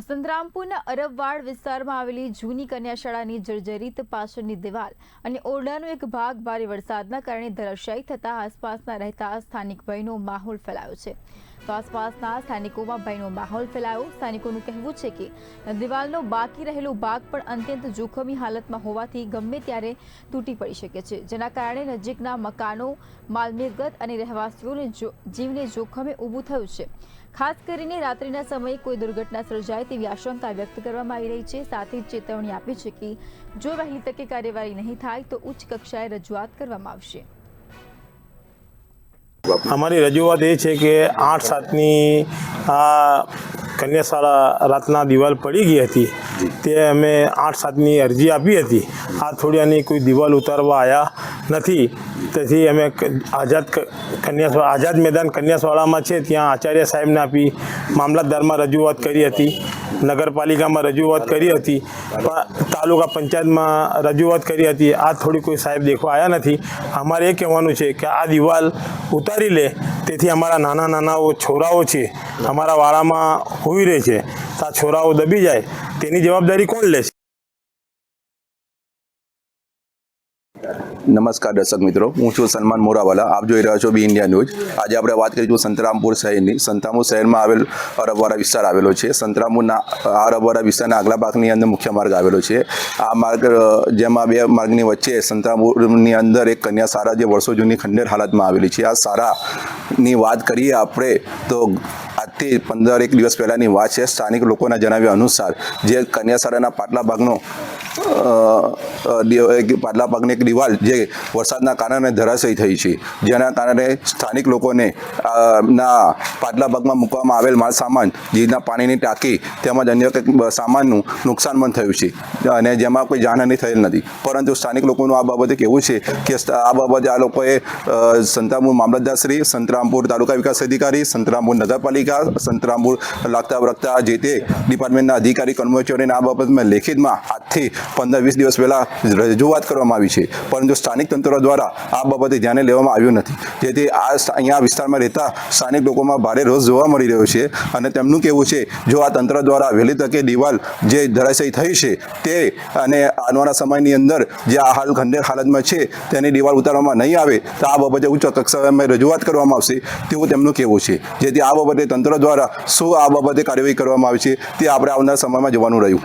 સંતરામપુરના અરબવાડ વિસ્તારમાં આવેલી જૂની કન્યાશાળાની જર્જરિત પાછળની દિવાલ અને ઓરડાનો એક ભાગ ભારે વરસાદના કારણે ધરાશાયી થતા આસપાસના રહેતા સ્થાનિક ભયનો માહોલ ફેલાયો છે. તો આસપાસના સ્થાનિકોમાં ભયનો માહોલ ફેલાયો. સ્થાનિકોનું કહેવું છે કે દિવાલનો બાકી રહેલો ભાગ પણ અત્યંત જોખમી હાલતમાં હોવાથી ગમે ત્યારે તૂટી પડી શકે છે, જેના કારણે નજીકના મકાનો, માલમિલકત અને રહેવાસીઓને જીવને જોખમે ઊભું થયું છે. ખાસ કરીને રાત્રિના સમયે કોઈ દુર્ઘટના સર્જાય તેવી આશંકા વ્યક્ત કરવામાં આવી રહી છે. સાથે જ ચેતવણી આપી છે કે જો વહેલી તકે કાર્યવાહી નહીં થાય તો ઉચ્ચ કક્ષાએ રજૂઆત કરવામાં આવશે. અમારી રજૂઆત એ છે કે 8/7ની આ કન્યાશાળા રાતના દિવાલ પડી ગઈ હતી, તે અમે 8/7ની અરજી આપી હતી. આ થોડીની કોઈ દિવાલ ઉતારવા આવ્યા નથી, તેથી અમે આઝાદ મેદાન કન્યાશાળામાં છે ત્યાં આચાર્ય સાહેબને આપી, મામલતદારમાં રજૂઆત કરી હતી, નગરપાલિકામાં રજૂઆત કરી હતી, તાલુકા પંચાયતમાં રજૂઆત કરી હતી. આ થોડી કોઈ સાહેબ દેખવા આવ્યા નથી. અમારે એ કહેવાનું છે કે આ દિવાલ ઉતારી લે, તેથી અમારા નાના નાના છોરાઓ છે અમારા વાડામાં હોઈ રહે છે, તો આ છોરાઓ દબી જાય તેની જવાબદારી કોણ લેશે? નમસ્કાર દર્શક મિત્રો, હું છું સલમાન મોરાવાલા. આપ જોઈ રહ્યા છો બી ઇન્ડિયા ન્યૂઝ. આજે આપણે વાત કરીશું સંતરામપુર શહેરની. સંતરામપુર શહેરમાં આવેલ અરબવાડા વિસ્તાર આવેલો છે. સંતરામપુરના અરબવાડા વિસ્તારના આગલા ભાગની અંદર મુખ્ય માર્ગ આવેલો છે. આ માર્ગ જેમાં બે માર્ગની વચ્ચે સંતરામપુરની અંદર એક કન્યાશાળા જે વર્ષો જૂની ખંડેર હાલતમાં આવેલી છે. આ શાળાની વાત કરીએ આપણે તો આજથી 15 દિવસ પહેલાંની વાત છે. સ્થાનિક લોકોના જણાવ્યા અનુસાર જે કન્યાશાળાના પાટલા ભાગની એક દિવાલ જે વરસાદના કારણે ધરાશયી થઈ છે, જેના કારણે સ્થાનિક લોકોને ના પાટલા ભાગમાં મૂકવામાં આવેલ માલ સામાન, જેના પાણીની ટાંકી તેમજ અન્ય કંઈક સામાનનું નુકસાન પણ થયું છે, અને જેમાં કોઈ જાનહાનિ થયેલ નથી. પરંતુ સ્થાનિક લોકોનું આ બાબતે કહેવું છે કે આ બાબતે આ લોકોએ સંતરામપુર મામલતદારશ્રી, સંતરામપુર તાલુકા વિકાસ અધિકારી, સંતરામપુર નગરપાલિકા, સંતરામપુર લાગતા વળગતા જે તે ડિપાર્ટમેન્ટના અધિકારી કર્મચારીઓને આ બાબતમાં લેખિતમાં આજથી 15-20 દિવસ પહેલાં રજૂઆત કરવામાં આવી છે, પરંતુ સ્થાનિક તંત્ર દ્વારા આ બાબતે ધ્યાને લેવામાં આવ્યું નથી. જેથી અહીંયા વિસ્તારમાં રહેતા સ્થાનિક લોકોમાં ભારે રોષ જોવા મળી રહ્યો છે, અને તેમનું કહેવું છે જો આ તંત્ર દ્વારા વહેલી તકે દિવાલ જે ધરાશયી થઈ છે તે અને આવનારા સમયની અંદર જે આ હાલ ખંડેર હાલતમાં છે તેની દિવાલ ઉતારવામાં નહીં આવે તો આ બાબતે ઉચ્ચ કક્ષાએ રજૂઆત કરવામાં આવશે તેવું તેમનું કહેવું છે. જેથી આ બાબતે તંત્ર દ્વારા શું આ બાબતે કાર્યવાહી કરવામાં આવે છે તે આપણે આવનારા સમયમાં જોવાનું રહ્યું.